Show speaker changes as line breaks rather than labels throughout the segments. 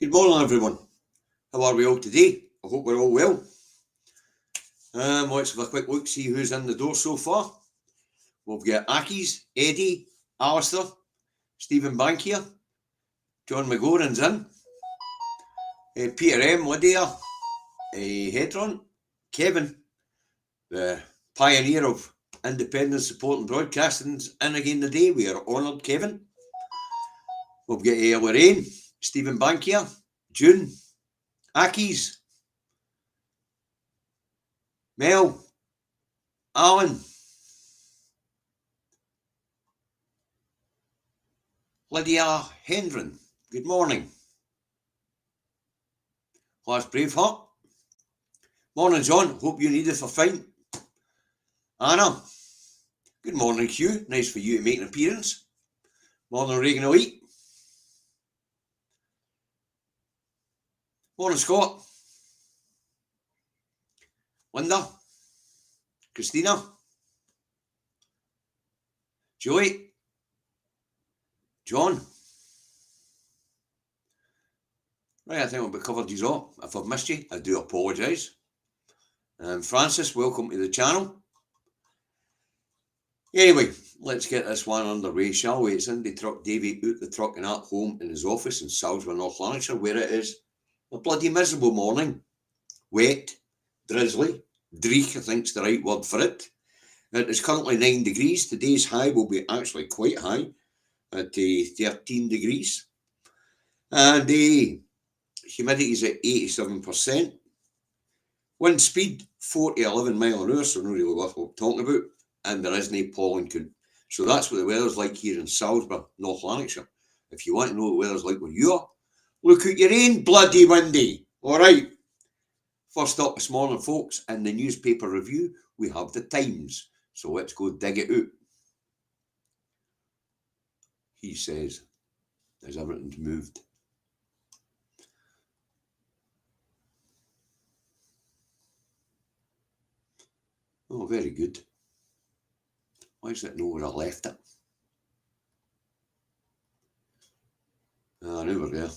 Good morning, everyone. How are we all today? I hope we're all well. Let's have a quick look, see who's in the door so far. We've got Akis, Eddie, Alistair, Stephen Bankier, John McGoran's in, Peter M, Lydia, Hedron, Kevin, the pioneer of independent support and broadcasting's in again today. We are honoured, Kevin. We've got Lorraine, Stephen Bankier, June, Akis, Mel, Alan, Lydia Hendren, good morning. Last Braveheart. Morning, John. Hope you need us for fine. Anna. Good morning, Hugh. Nice for you to make an appearance. Morning, Reagan Elite. Morning, Scott. Linda. Christina. Joey. John. Right, I think we've covered these all. If I've missed you, I do apologise. Francis, welcome to the channel. Anyway, let's get this one underway, shall we? It's Indy Truck Davy out the truck and at home in his office in Salisbury, North Lanarkshire, where it is a bloody miserable morning. Wet, drizzly, dreich, I think's the right word for it. It is currently 9 degrees. Today's high will be actually quite high at 13 degrees. And the humidity is at 87%. Wind speed 4 to 11 mile an hour, so not really worth talking about. And there is no pollen count. So that's what the weather's like here in Salisbury, North Lanarkshire. If you want to know what the weather's like where you are, look out your own bloody windy. All right. First up this morning, folks, in the newspaper review, we have the Times. So let's go dig it out. He says, as everything's moved. Oh, very good. Why is it know where I left it? Ah, now we're there.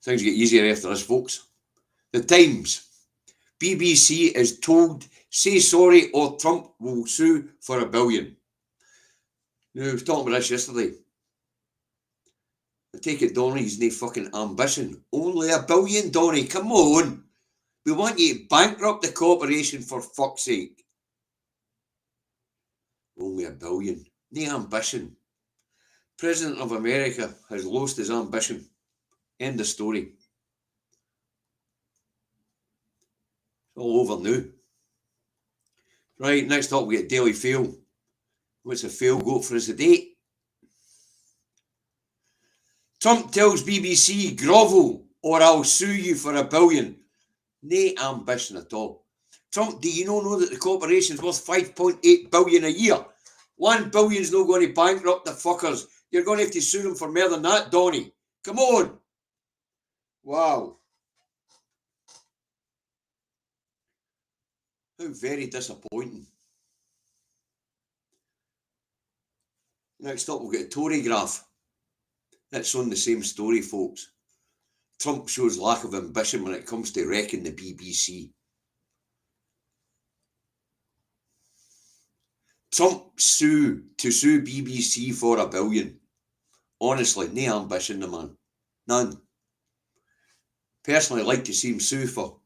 Things get easier after this, folks. The Times. BBC is told, say sorry or Trump will sue for $1 billion. Now, I was talking about this yesterday. I take it Donny's no fucking ambition. Only $1 billion, Donny, come on. We want you to bankrupt the corporation for fuck's sake. Only $1 billion. No ambition. President of America has lost his ambition. End of story. It's all over now. Right, next up we get Daily Fail. What's a fail got for us today? Trump tells BBC, grovel or I'll sue you for $1 billion. No ambition at all. Trump, do you know that the corporation's worth $5.8 billion a year? $1 billion's not going to bankrupt the fuckers. You're going to have to sue them for more than that, Donny. Come on. Wow. How very disappointing. Next up, we'll get a Tory graph. It's on the same story, folks. Trump shows lack of ambition when it comes to wrecking the BBC. Trump to sue BBC for $1 billion. Honestly, no ambition, the man. None. Personally, I'd like to see him sue for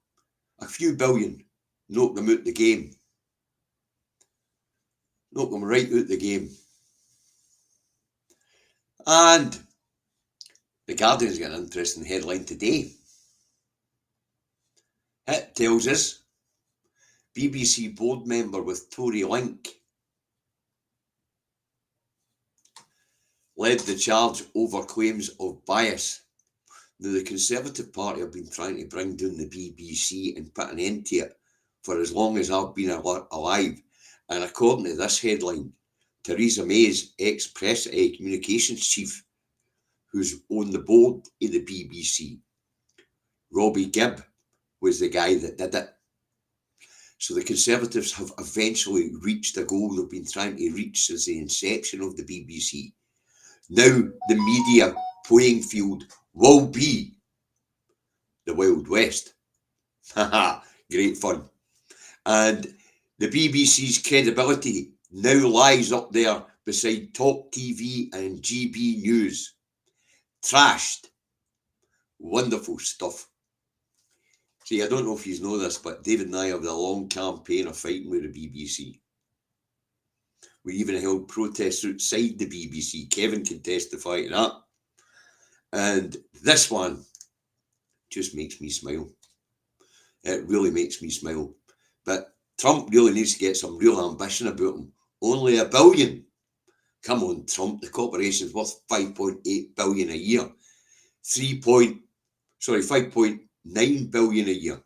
a few billion. Knock them out the game. Knock them right out the game. And the Guardian's got an interesting headline today. It tells us BBC board member with Tory link led the charge over claims of bias. Now, the Conservative Party have been trying to bring down the BBC and put an end to it for as long as I've been alive. And according to this headline, Theresa May's ex-press communications chief, who's on the board of the BBC, Robbie Gibb, was the guy that did it. So the Conservatives have eventually reached a goal they've been trying to reach since the inception of the BBC. Now the media playing field will be the Wild West. Haha, great fun. And the BBC's credibility now lies up there beside Talk TV and GB News. Trashed. Wonderful stuff. See, I don't know if you know this, but David and I have a long campaign of fighting with the BBC. We even held protests outside the BBC. Kevin can testify to that. And this one just makes me smile. It really makes me smile. But Trump really needs to get some real ambition about him. Only $1 billion. Come on, Trump. The corporation's worth $5.8 billion a year. 5.9 billion a year.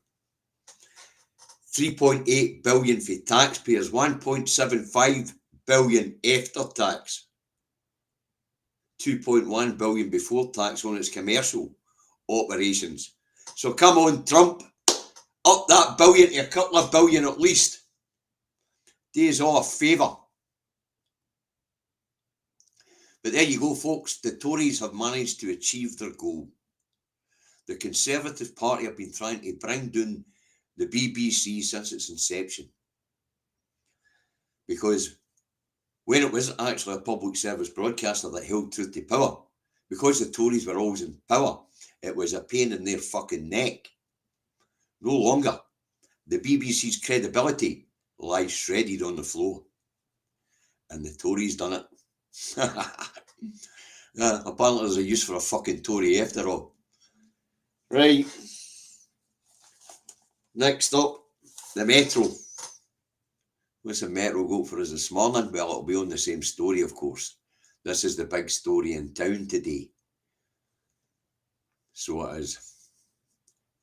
3.8 billion for taxpayers. 1.75 billion after tax. 2.1 billion before tax on its commercial operations. So come on, Trump. Up that billion to a couple of billion at least. Do us all a favour. But there you go, folks. The Tories have managed to achieve their goal. The Conservative Party have been trying to bring down the BBC since its inception. Because when it was actually a public service broadcaster that held truth to power, because the Tories were always in power, it was a pain in their fucking neck. No longer. The BBC's credibility lies shredded on the floor. And the Tories done it. Apparently there's a use for a fucking Tory after all. Right. Next up, the Metro. What's the Metro got for us this morning? Well, it'll be on the same story, of course. This is the big story in town today. So it is.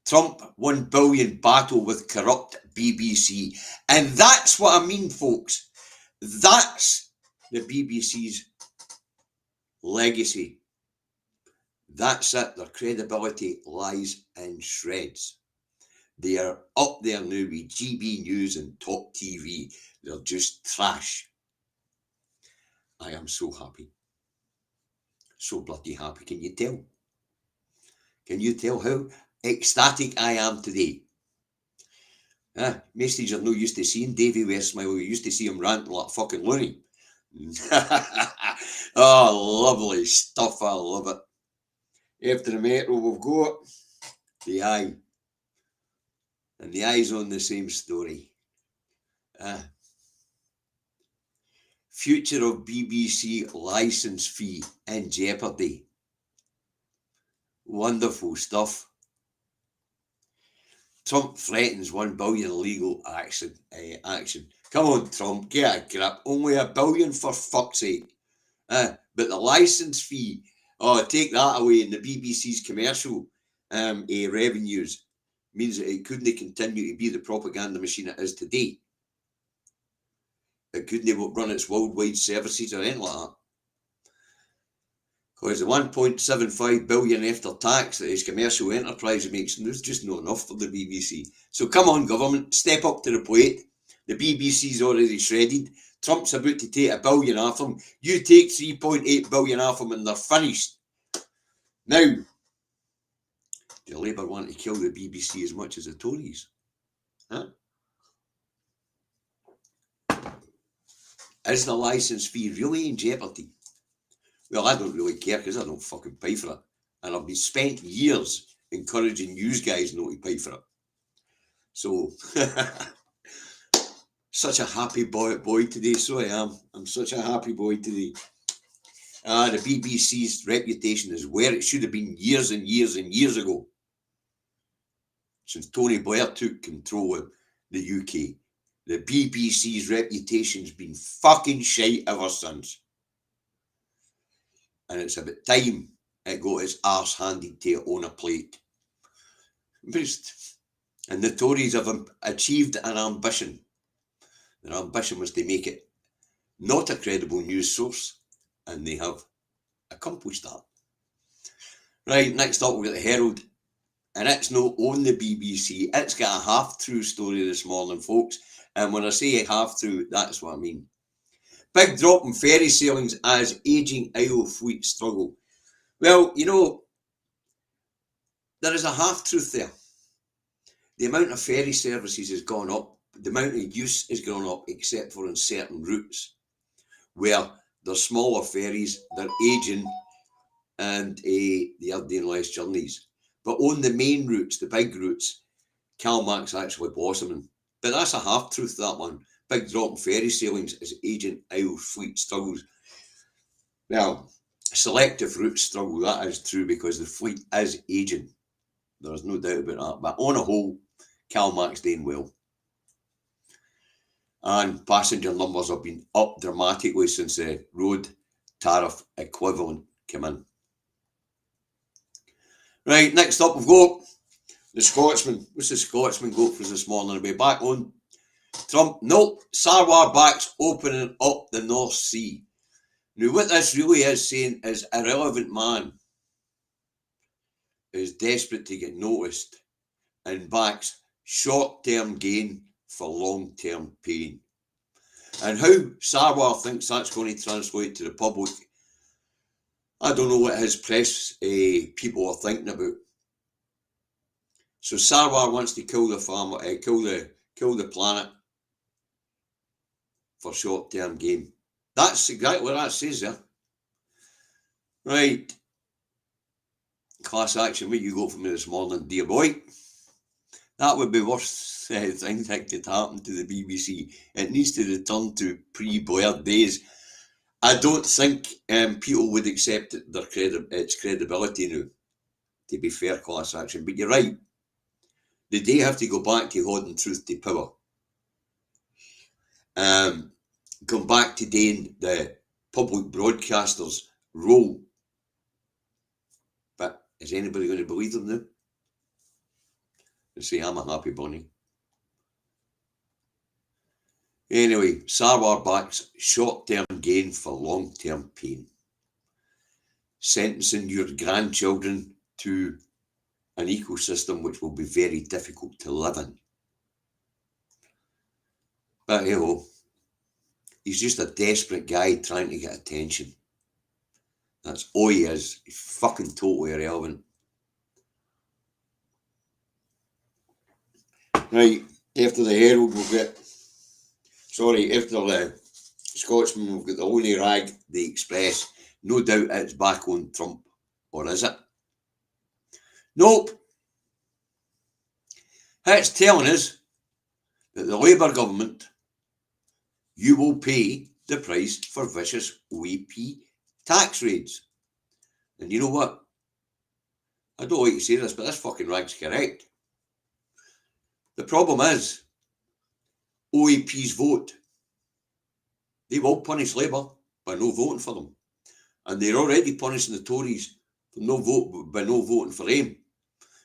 Trump $1 billion battle with corrupt BBC. And that's what I mean, folks. That's the BBC's legacy. That's it. Their credibility lies in shreds. They are up there now with GB News and Talk TV. They're just trash. I am so happy. So bloody happy. Can you tell? Can you tell how ecstatic I am today? Most are no used to seeing Davy with a smile. We used to see him ranting like fucking loony. Oh, lovely stuff. I love it. After the Metro, we've got the Eye. And the Eye's on the same story. Future of BBC licence fee in jeopardy. Wonderful stuff. Trump threatens $1 billion legal action. Come on, Trump, get a grip. Only $1 billion for fuck's sake. But the licence fee, take that away, in the BBC's commercial revenues means that it couldn't continue to be the propaganda machine it is today. It couldn't run its worldwide services or anything like that. Because the 1.75 billion after tax that his commercial enterprise makes, there's just not enough for the BBC. So come on, government, step up to the plate. The BBC's already shredded. Trump's about to take $1 billion off them. You take 3.8 billion off them and they're finished. Now, do Labour want to kill the BBC as much as the Tories? Is the licence fee really in jeopardy? Well, I don't really care because I don't fucking pay for it. And I've been spent years encouraging you guys not to pay for it. So, such a happy boy today, so I am. I'm such a happy boy today. The BBC's reputation is where it should have been years and years and years ago. Since Tony Blair took control of the UK. The BBC's reputation's been fucking shite ever since. And it's about time it got its arse handed to it on a plate. And the Tories have achieved an ambition. Their ambition was to make it not a credible news source, and they have accomplished that. Right, next up we've got the Herald, and it's not on the BBC. It's got a half-true story this morning, folks, and when I say a half-true, that's what I mean. Big drop in ferry sailings as ageing Isle fleet struggle. Well, you know, there is a half-truth there. The amount of ferry services has gone up, the amount of use has gone up, except for on certain routes, where there's smaller ferries, they're ageing, and they are doing less journeys. But on the main routes, the big routes, Calmac's actually blossoming. But that's a half-truth, that one. Big drop in ferry sailings as ageing Isle fleet struggles. Well, selective routes struggle, that is true, because the fleet is ageing. There's no doubt about that. But on a whole, Calmac's doing well. And passenger numbers have been up dramatically since the road tariff equivalent came in. Right, next up we've got the Scotsman. What's the Scotsman got for us this morning? I'll be back on Trump. Nope, Sarwar backs opening up the North Sea. Now what this really is saying is irrelevant man is desperate to get noticed and backs short-term gain for long-term pain. And how Sarwar thinks that's going to translate to the public, I don't know what his press people are thinking about. So Sarwar wants to kill the farmer, kill the planet for short-term gain. That's exactly what that says there. Right. Class action, what you got for me this morning, dear boy? That would be worst thing that could happen to the BBC. It needs to return to pre-Blair days. I don't think people would accept its credibility now, to be fair, class action. But you're right. They do have to go back to holding truth to power. Come back to doing the public broadcaster's role. But is anybody going to believe them now? They say, I'm a happy bunny. Anyway, Sarwar backs short-term gain for long-term pain. Sentencing your grandchildren to an ecosystem which will be very difficult to live in. But hey ho, he's just a desperate guy trying to get attention. That's all he is. He's fucking totally irrelevant. Right, after the Herald we'll get... after the Scotsman we've got the only rag, the Express. No doubt it's back on Trump. Or is it? Nope. It's telling us that the Labour government, you will pay the price for vicious OEP tax raids. And you know what? I don't like to say this, but this fucking rag's correct. The problem is, OEPs vote. They will punish Labour by no voting for them. And they're already punishing the Tories for by no voting for them.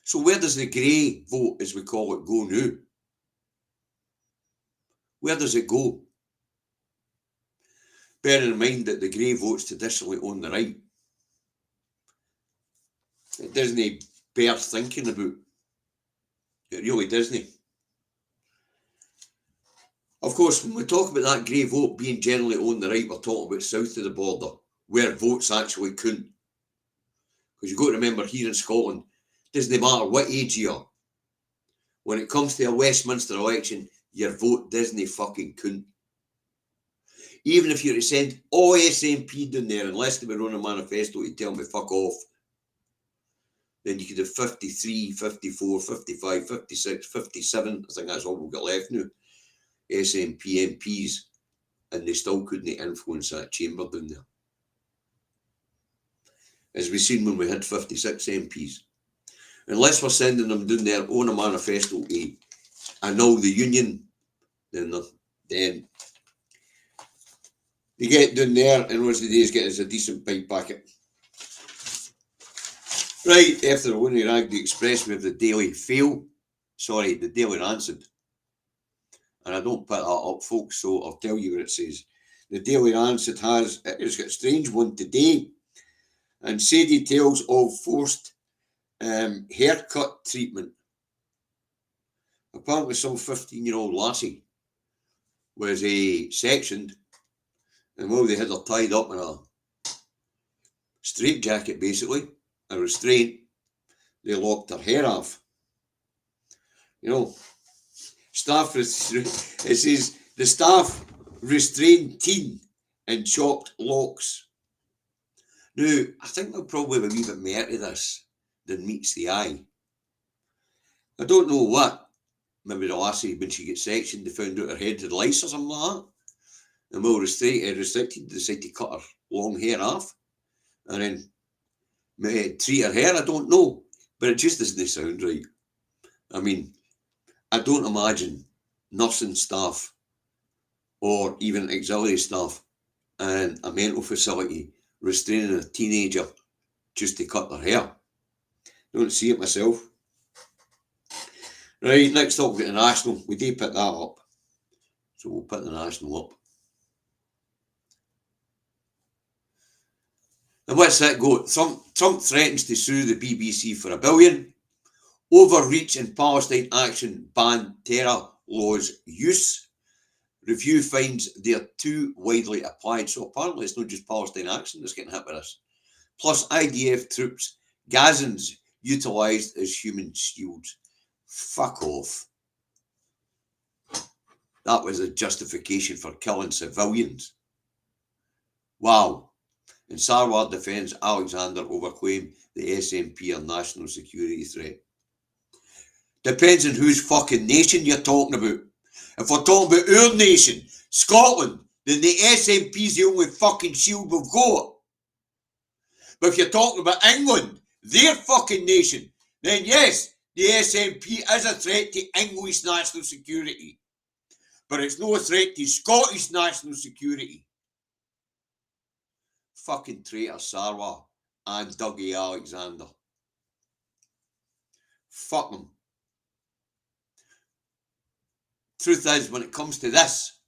So where does the grey vote, as we call it, go now? Where does it go? Bearing in mind that the grey vote's traditionally on the right. It doesn't bear thinking about. It really doesn't. Of course, when we talk about that grey vote being generally on the right, we're talking about south of the border, where votes actually couldn't. Because you've got to remember, here in Scotland, it doesn't matter what age you are. When it comes to a Westminster election, your vote doesn't fucking count. Even if you're to send all SNP down there, unless they were on a manifesto to tell me fuck off, then you could have 53, 54, 55, 56, 57, I think that's all we've got left now, SNP MPs, and they still couldn't influence that chamber down there. As we've seen when we had 56 MPs. Unless we're sending them down there on a manifesto to annul the union, then they get down there and once the days get us a decent pipe packet. Right, after the only rag the Express, we have the Daily the Daily Rancid. And I don't put that up, folks, so I'll tell you what it says. The Daily Rancid it's got a strange one today. And Sadie tales of forced haircut treatment. Apparently some 15-year-old lassie was sectioned, and well, they had her tied up in a straitjacket, basically, a restraint, they locked her hair off. You know, it says the staff restrained teen and chopped locks. Now, I think there'll probably be a wee bit more to this than meets the eye. I don't know what. Maybe the lassie, when she gets sectioned, they found out her head had lice or something like that. And well restricted, they decided to cut her long hair off. And then treat her hair, I don't know. But it just doesn't sound right. I mean, I don't imagine nursing staff or even auxiliary staff in a mental facility restraining a teenager just to cut their hair. Don't see it myself. Right, next up we've got the National. We did pick that up. So we'll put the National up. And what's that go? Trump threatens to sue the BBC for $1 billion. Overreach in Palestine action ban terror laws use. Review finds they are too widely applied. So apparently it's not just Palestine action that's getting hit with this. Plus IDF troops, Gazans utilised as human shields. Fuck off. That was a justification for killing civilians. Wow. And Sarwar defends Alexander over claim the SNP are national security threat. Depends on whose fucking nation you're talking about. If we're talking about our nation, Scotland, then the SNP's the only fucking shield we've got. But if you're talking about England, their fucking nation, then yes, the SNP is a threat to English national security. But it's no threat to Scottish national security. Fucking traitor Sarwar and Dougie Alexander. Fuck them. Truth is, when it comes to this,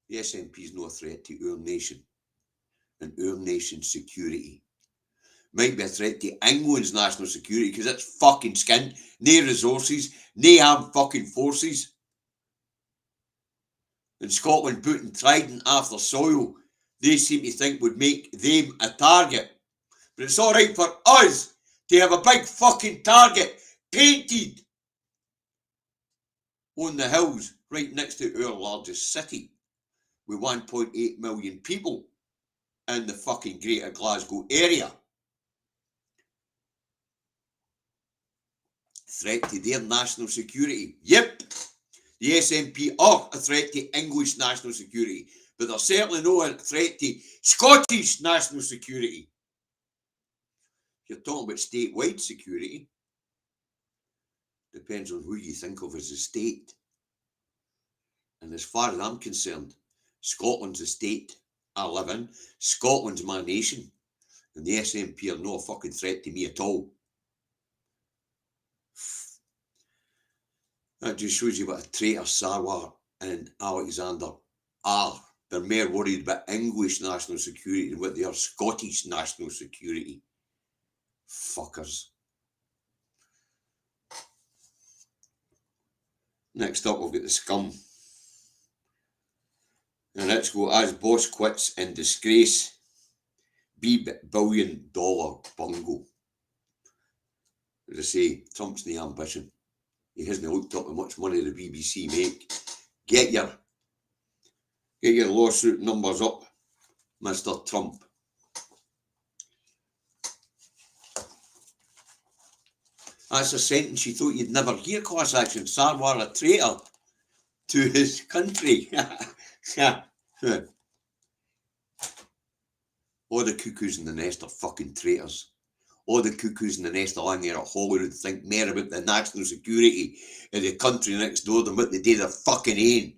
the SNP is no threat to our nation and our nation's security. Might be a threat to England's national security because it's fucking skint, no resources, no armed fucking forces. And Scotland putting trident after soil, they seem to think would make them a target. But it's alright for us to have a big fucking target painted on the hills right next to our largest city with 1.8 million people in the fucking Greater Glasgow area. Threat to their national security. Yep, the SNP are a threat to English national security, but they're certainly not a threat to Scottish national security. You're talking about statewide security. Depends on who you think of as a state. And as far as I'm concerned, Scotland's a state I live in. Scotland's my nation. And the SNP are no fucking threat to me at all. That just shows you what a traitor Sarwar and Alexander are. They're more worried about English national security than what they are Scottish national security. Fuckers. Next up, we've got the scum. And let's go as boss quits in disgrace. $1 billion bungle. As I say, Trump's the ambition. He hasn't looked up how much money the BBC make. Get your lawsuit numbers up, Mr. Trump. That's a sentence you thought you'd never hear, class action. Sarwar a traitor to his country. All the cuckoos in the nest are fucking traitors. All the cuckoos in the nest along here at Hollywood think more about the national security of the country next door than what they do their fucking own.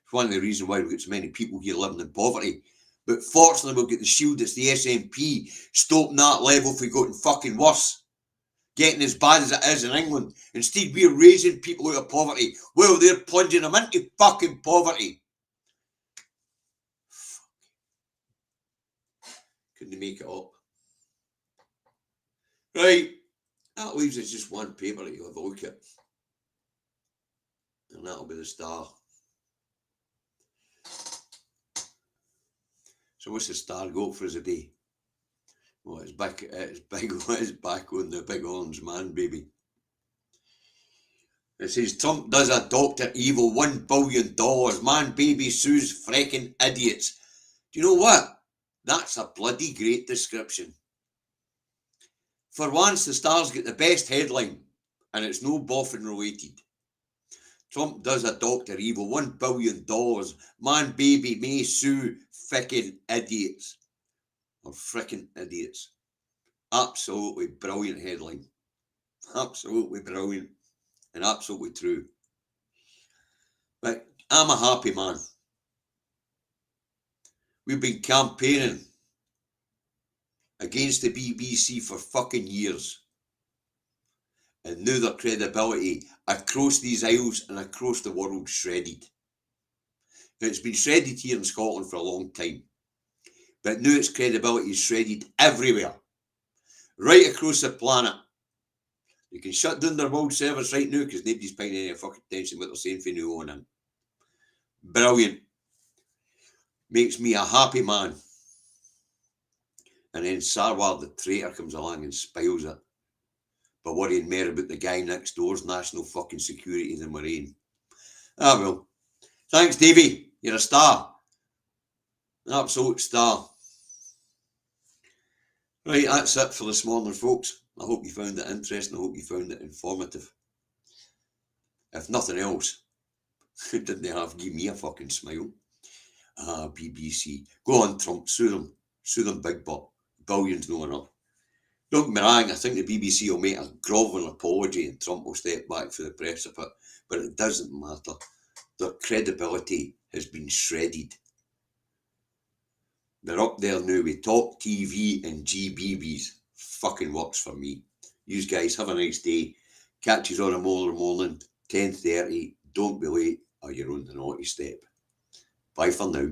It's one of the reasons why we've got so many people here living in poverty. But fortunately, we've got the shield that's the SNP stopping that level for getting fucking worse. Getting as bad as it is in England. Instead, we're raising people out of poverty while they're plunging them into fucking poverty. Couldn't they make it up? Right, that leaves us just one paper that you'll have a look at. And that'll be the Star. So what's the Star got for us today? Well, it's back on the big orange man, baby. It says Trump does a Dr. Evil $1 billion. Man, baby sues freaking idiots. Do you know what? That's a bloody great description. For once, the Star's get the best headline, and it's no boffin related. Trump does a Dr. Evil $1 billion. Man, baby may sue frickin' idiots. Or frickin' idiots. Absolutely brilliant headline. Absolutely brilliant. And absolutely true. But I'm a happy man. We've been campaigning against the BBC for fucking years. And now their credibility across these aisles and across the world shredded. It's been shredded here in Scotland for a long time. But now its credibility is shredded everywhere. Right across the planet. You can shut down their world service right now because nobody's paying any fucking attention to what they're saying for now on in. Brilliant. Makes me a happy man. And then Sarwar the traitor comes along and spoils it. But worrying more about the guy next door's national fucking security than we're in. Ah well. Thanks, Davey. You're a star. An absolute star. Right, that's it for this morning, folks. I hope you found it interesting. I hope you found it informative. If nothing else, it didn't have give me a fucking smile. BBC. Go on, Trump. Sue them. Sue them big butt. Billions no enough. Don't get me wrong, I think the BBC will make a grovelling apology and Trump will step back for the press of it. But it doesn't matter. Their credibility has been shredded. They're up there now with Talk TV and GBBs. Fucking works for me. You guys have a nice day. Catch you on tomorrow morning, 10:30. Don't be late or you're on the naughty step. Bye for now.